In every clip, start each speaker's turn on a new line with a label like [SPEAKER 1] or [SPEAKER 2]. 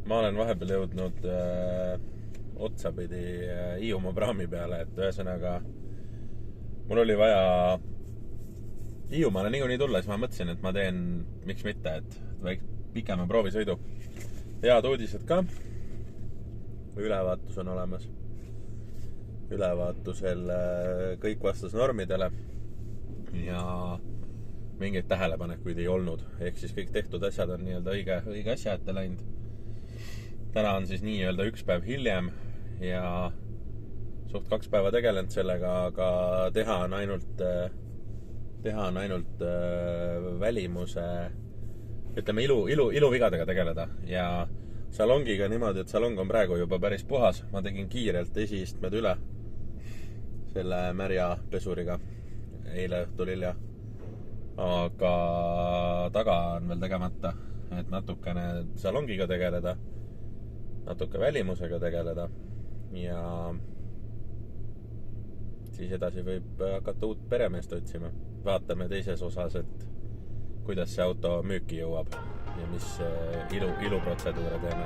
[SPEAKER 1] ma olen vahepeal jõudnud otsapidi Hiiumaa praami peale, et ühesõnaga mul oli vaja Hiiumaale niikuinii tulla, siis ma mõtlesin, et ma teen, miks mitte, et väik pikema proovisõidu. Head uudised ka. Ülevaatus on olemas. Ülevaatusel kõik vastas normidele ja mingeid tähelepanekuid ei olnud. Ehk siis kõik tehtud asjad on nii-öelda õige asja ette läinud. Täna on siis nii-öelda üks päev hiljem ja suht 2 päeva tegelenud sellega, aga teha on ainult välimuse, ütleme iluvigadega tegeleda ja salongiga niimoodi, et salong on praegu juba päris puhas. Ma tegin kiirelt esiistmed üle selle märja pesuriga eile õhtul hilja, aga taga on veel tegemata, et natukene salongiga tegeleda, natuke välimusega tegeleda ja siis edasi võib hakata uut peremeest otsima. Vaatame teises osas, et kuidas see auto müüki jõuab ja mis iluprotseduure teeme.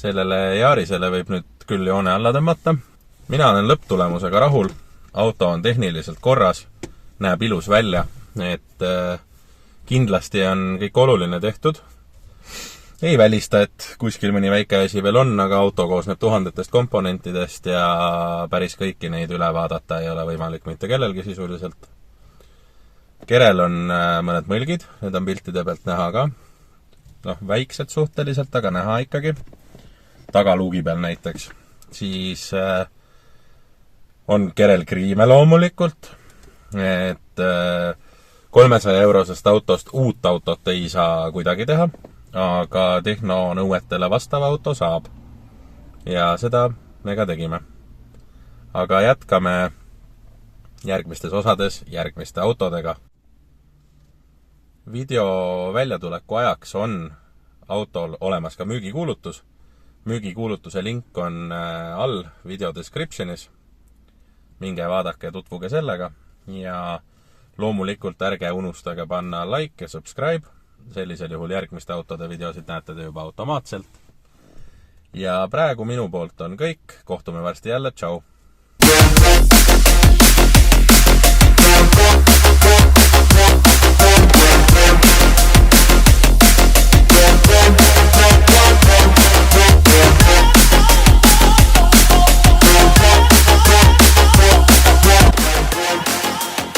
[SPEAKER 1] Sellele Yarisele võib nüüd küll joone alla tõmmata. Mina olen lõpptulemusega rahul. Auto on tehniliselt korras, näeb ilus välja, et kindlasti on kõik oluline tehtud. Ei välista, et kuskil mõni väike asi veel on, aga auto koosneb tuhandetest komponentidest ja päris kõiki neid üle vaadata ei ole võimalik mitte kellelgi sisuliselt. Kerel on mõned mõlgid, need on piltide pealt näha ka. Väiksed suhteliselt, aga näha ikkagi. Tagaluugi peal näiteks. Siis on Kerel kriime loomulikult, et 300 eurosest autost uut autot ei saa kuidagi teha, aga tehnonõuetele vastav auto saab. Ja seda me ka tegime. Aga jätkame järgmistes osades järgmiste autodega. Video väljatuleku ajaks on autol olemas ka müügikuulutus. Müügikuulutuse link on all video descriptionis. Minge vaadake ja tutvuge sellega. Ja loomulikult ärge unustage panna like ja subscribe. Sellisel juhul järgmiste autode videosid näete te juba automaatselt. Ja praegu minu poolt on kõik. Kohtume varsti jälle. Tšau!